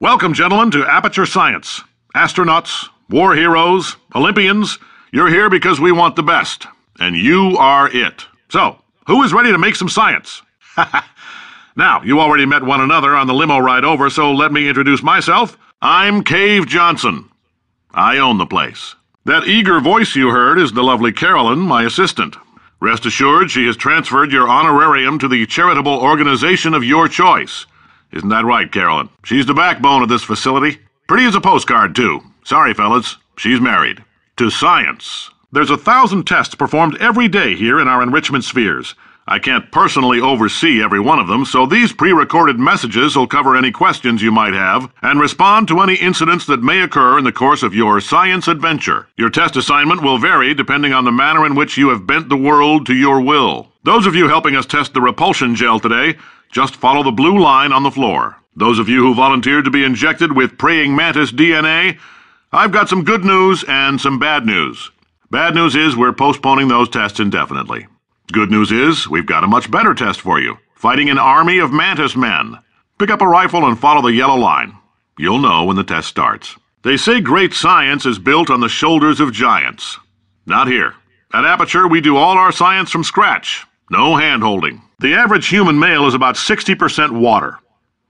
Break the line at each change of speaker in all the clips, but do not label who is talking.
Welcome, gentlemen, to Aperture Science. Astronauts, war heroes, Olympians, you're here because we want the best. And you are it. So, who is ready to make some science? Now, you already met one another on the limo ride over, so let me introduce myself. I'm Cave Johnson. I own the place. That eager voice you heard is the lovely Carolyn, my assistant. Rest assured, she has transferred your honorarium to the charitable organization of your choice. Isn't that right, Carolyn? She's the backbone of this facility. Pretty as a postcard, too. Sorry, fellas, she's married. To science. There's 1,000 tests performed every day here in our enrichment spheres. I can't personally oversee every one of them, so these pre-recorded messages will cover any questions you might have and respond to any incidents that may occur in the course of your science adventure. Your test assignment will vary depending on the manner in which you have bent the world to your will. Those of you helping us test the repulsion gel today, just follow the blue line on the floor. Those of you who volunteered to be injected with praying mantis DNA, I've got some good news and some bad news. Bad news is we're postponing those tests indefinitely. Good news is, we've got a much better test for you. Fighting an army of Mantis Men. Pick up a rifle and follow the yellow line. You'll know when the test starts. They say great science is built on the shoulders of giants. Not here. At Aperture, we do all our science from scratch. No hand-holding. The average human male is about 60% water.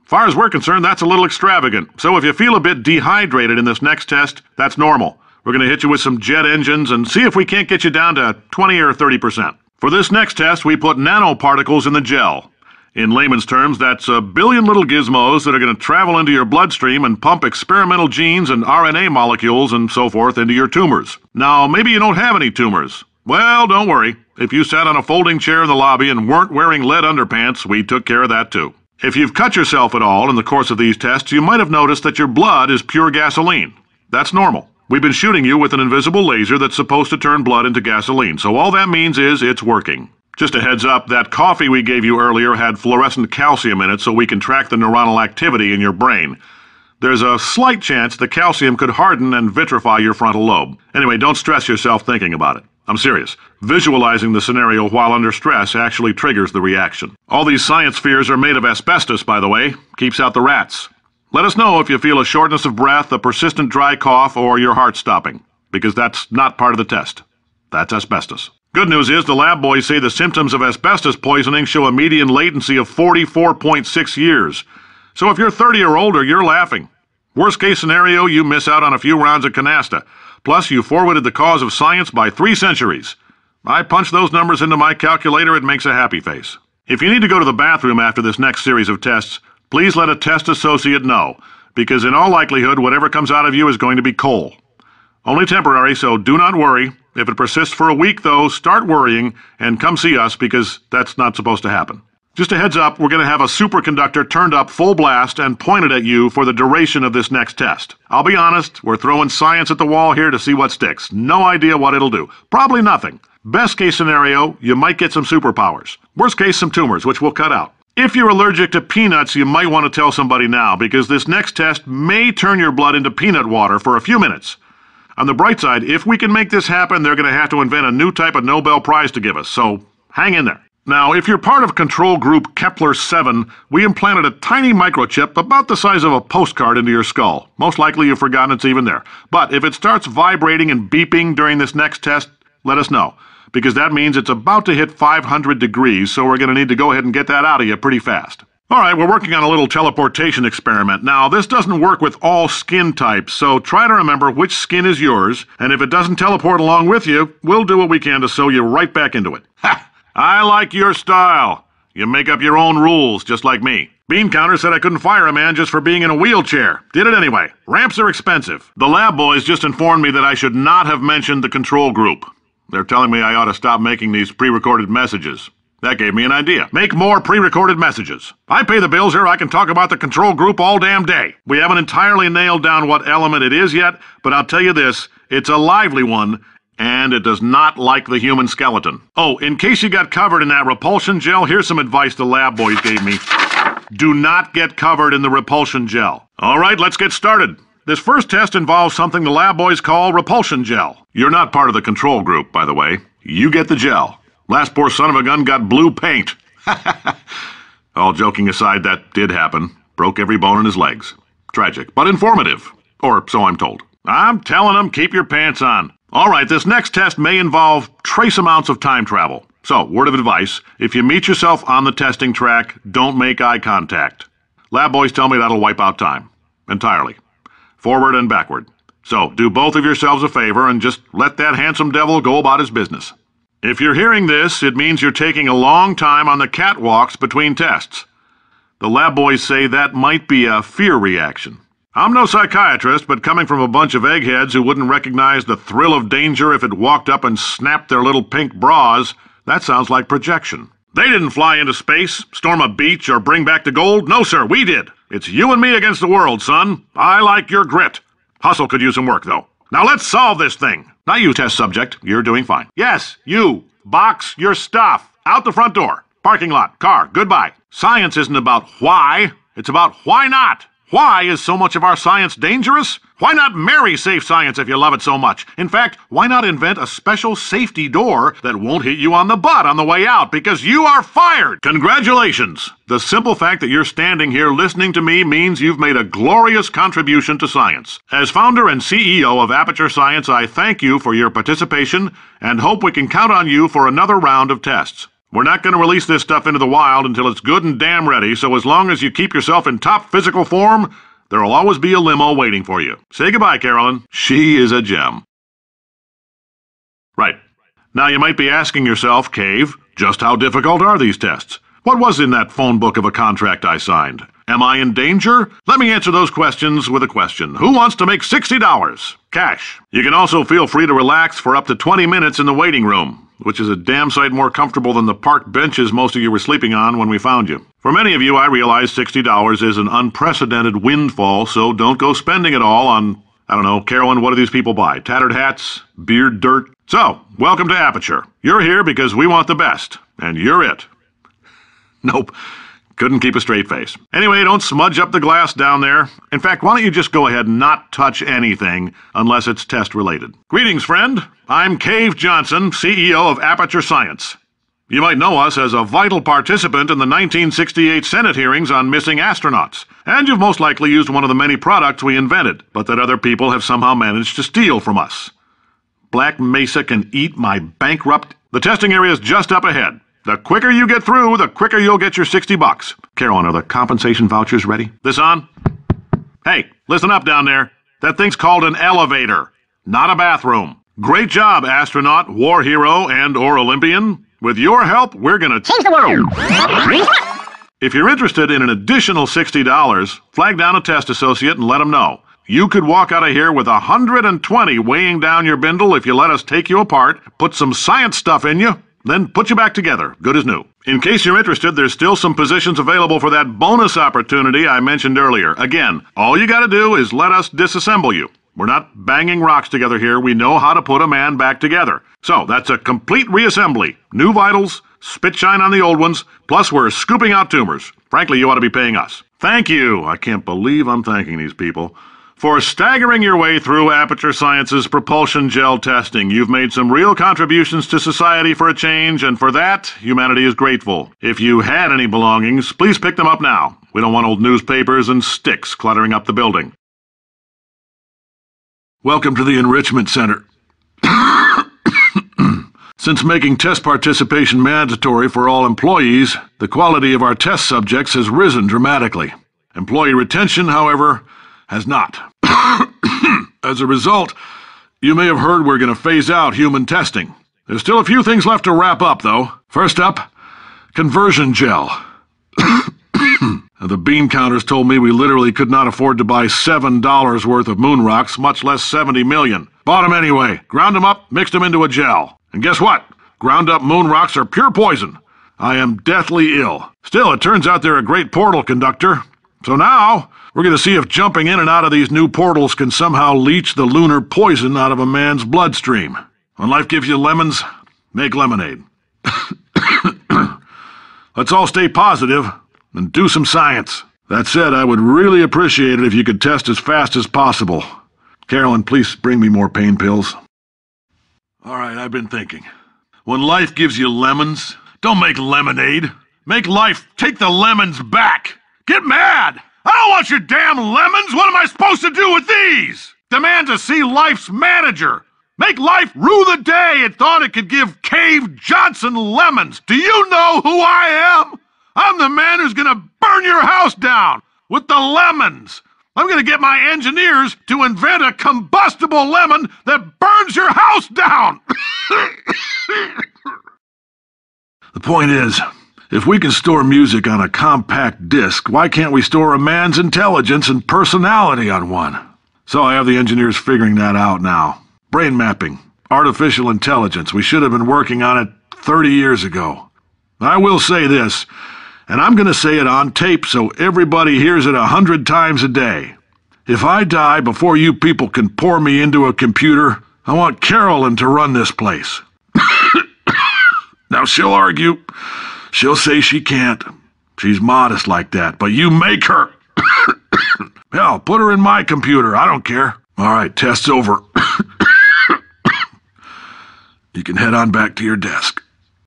As far as we're concerned, that's a little extravagant. So if you feel a bit dehydrated in this next test, that's normal. We're going to hit you with some jet engines and see if we can't get you down to 20 or 30%. For this next test, we put nanoparticles in the gel. In layman's terms, that's a billion little gizmos that are going to travel into your bloodstream and pump experimental genes and RNA molecules and so forth into your tumors. Now, maybe you don't have any tumors. Well, don't worry. If you sat on a folding chair in the lobby and weren't wearing lead underpants, we took care of that too. If you've cut yourself at all in the course of these tests, you might have noticed that your blood is pure gasoline. That's normal. We've been shooting you with an invisible laser that's supposed to turn blood into gasoline, so all that means is it's working. Just a heads up, that coffee we gave you earlier had fluorescent calcium in it so we can track the neuronal activity in your brain. There's a slight chance the calcium could harden and vitrify your frontal lobe. Anyway, don't stress yourself thinking about it. I'm serious. Visualizing the scenario while under stress actually triggers the reaction. All these science spheres are made of asbestos, by the way. Keeps out the rats. Let us know if you feel a shortness of breath, a persistent dry cough, or your heart stopping, because that's not part of the test. That's asbestos. Good news is the lab boys say the symptoms of asbestos poisoning show a median latency of 44.6 years. So if you're 30 or older, you're laughing. Worst case scenario, you miss out on a few rounds of canasta. Plus, you forwarded the cause of science by 3 centuries. I punch those numbers into my calculator, it makes a happy face. If you need to go to the bathroom after this next series of tests, please let a test associate know, because in all likelihood, whatever comes out of you is going to be coal. Only temporary, so do not worry. If it persists for a week, though, start worrying and come see us, because that's not supposed to happen. Just a heads up, we're going to have a superconductor turned up full blast and pointed at you for the duration of this next test. I'll be honest, we're throwing science at the wall here to see what sticks. No idea what it'll do. Probably nothing. Best case scenario, you might get some superpowers. Worst case, some tumors, which we'll cut out. If you're allergic to peanuts, you might want to tell somebody now, because this next test may turn your blood into peanut water for a few minutes. On the bright side, if we can make this happen, they're going to have to invent a new type of Nobel Prize to give us, so hang in there. Now, if you're part of control group Kepler-7, we implanted a tiny microchip about the size of a postcard into your skull. Most likely you've forgotten it's even there. But if it starts vibrating and beeping during this next test, let us know, because that means it's about to hit 500 degrees, so we're going to need to go ahead and get that out of you pretty fast. All right, we're working on a little teleportation experiment. Now, this doesn't work with all skin types, so try to remember which skin is yours, and if it doesn't teleport along with you, we'll do what we can to sew you right back into it. Ha! I like your style. You make up your own rules, just like me. Bean Counter said I couldn't fire a man just for being in a wheelchair. Did it anyway. Ramps are expensive. The lab boys just informed me that I should not have mentioned the control group. They're telling me I ought to stop making these pre-recorded messages. That gave me an idea. Make more pre-recorded messages. I pay the bills here, I can talk about the control group all damn day. We haven't entirely nailed down what element it is yet, but I'll tell you this, it's a lively one, and it does not like the human skeleton. Oh, in case you got covered in that repulsion gel, here's some advice the lab boys gave me. Do not get covered in the repulsion gel. All right, let's get started. This first test involves something the lab boys call repulsion gel. You're not part of the control group, by the way. You get the gel. Last poor son of a gun got blue paint. All joking aside, that did happen. Broke every bone in his legs. Tragic, but informative. Or so I'm told. I'm telling them, keep your pants on. All right, this next test may involve trace amounts of time travel. So, word of advice, if you meet yourself on the testing track, don't make eye contact. Lab boys tell me that'll wipe out time. Entirely. Forward and backward. So, do both of yourselves a favor and just let that handsome devil go about his business. If you're hearing this, it means you're taking a long time on the catwalks between tests. The lab boys say that might be a fear reaction. I'm no psychiatrist, but coming from a bunch of eggheads who wouldn't recognize the thrill of danger if it walked up and snapped their little pink bras, that sounds like projection. They didn't fly into space, storm a beach, or bring back the gold. No, sir, we did. It's you and me against the world, son. I like your grit. Hustle could use some work, though. Now let's solve this thing. Not you, test subject. You're doing fine. Yes, you. Box your stuff. Out the front door. Parking lot. Car. Goodbye. Science isn't about why. It's about why not. Why is so much of our science dangerous? Why not marry safe science if you love it so much? In fact, why not invent a special safety door that won't hit you on the butt on the way out, because you are fired? Congratulations! The simple fact that you're standing here listening to me means you've made a glorious contribution to science. As founder and CEO of Aperture Science, I thank you for your participation and hope we can count on you for another round of tests. We're not going to release this stuff into the wild until it's good and damn ready, so as long as you keep yourself in top physical form, there'll always be a limo waiting for you. Say goodbye, Carolyn. She is a gem. Right. Now you might be asking yourself, Cave, just how difficult are these tests? What was in that phone book of a contract I signed? Am I in danger? Let me answer those questions with a question. Who wants to make $60? Cash. You can also feel free to relax for up to 20 minutes in the waiting room, which is a damn sight more comfortable than the park benches most of you were sleeping on when we found you. For many of you, I realize $60 is an unprecedented windfall, so don't go spending it all on, I don't know, Carolyn, what do these people buy? Tattered hats? Beard dirt? So, welcome to Aperture. You're here because we want the best, and you're it. Nope. Couldn't keep a straight face. Anyway, don't smudge up the glass down there. In fact, why don't you just go ahead and not touch anything unless it's test-related. Greetings, friend. I'm Cave Johnson, CEO of Aperture Science. You might know us as a vital participant in the 1968 Senate hearings on missing astronauts, and you've most likely used one of the many products we invented, but that other people have somehow managed to steal from us. Black Mesa can eat my bankrupt. The testing area is just up ahead. The quicker you get through, the quicker you'll get your $60. Carolyn, are the compensation vouchers ready? This on? Hey, listen up down there. That thing's called an elevator, not a bathroom. Great job, astronaut, war hero, and/or Olympian. With your help, we're gonna change the world. If you're interested in an additional $60, flag down a test associate and let them know. You could walk out of here with 120 weighing down your bindle if you let us take you apart, put some science stuff in you, then put you back together, good as new. In case you're interested, there's still some positions available for that bonus opportunity I mentioned earlier. Again, all you gotta do is let us disassemble you. We're not banging rocks together here. We know how to put a man back together. So, that's a complete reassembly. New vitals, spit shine on the old ones, plus we're scooping out tumors. Frankly, you ought to be paying us. Thank you, I can't believe I'm thanking these people, for staggering your way through Aperture Science's propulsion gel testing. You've made some real contributions to society for a change, and for that, humanity is grateful. If you had any belongings, please pick them up now. We don't want old newspapers and sticks cluttering up the building. Welcome to the Enrichment Center. Since making test participation mandatory for all employees, the quality of our test subjects has risen dramatically. Employee retention, however, has not. As a result, you may have heard we're going to phase out human testing. There's still a few things left to wrap up, though. First up, conversion gel. The bean counters told me we literally could not afford to buy $7 worth of moon rocks, much less 70 million. Bought them anyway, ground them up, mixed them into a gel. And guess what? Ground up moon rocks are pure poison. I am deathly ill. Still, it turns out they're a great portal conductor. So now, we're going to see if jumping in and out of these new portals can somehow leach the lunar poison out of a man's bloodstream. When life gives you lemons, make lemonade. Let's all stay positive and do some science. That said, I would really appreciate it if you could test as fast as possible. Carolyn, please bring me more pain pills. All right, I've been thinking. When life gives you lemons, don't make lemonade. Make life take the lemons back. Get mad! I don't want your damn lemons! What am I supposed to do with these? Demand to see Life's manager. Make Life rue the day it thought it could give Cave Johnson lemons. Do you know who I am? I'm the man who's gonna burn your house down with the lemons. I'm gonna get my engineers to invent a combustible lemon that burns your house down. The point is, if we can store music on a compact disc, why can't we store a man's intelligence and personality on one? So I have the engineers figuring that out now. Brain mapping, artificial intelligence. We should have been working on it 30 years ago. I will say this, and I'm going to say it on tape so everybody hears it 100 times a day. If I die before you people can pour me into a computer, I want Carolyn to run this place. Now she'll argue. She'll say she can't. She's modest like that, but you make her. Hell, put her in my computer. I don't care. All right, test's over. You can head on back to your desk.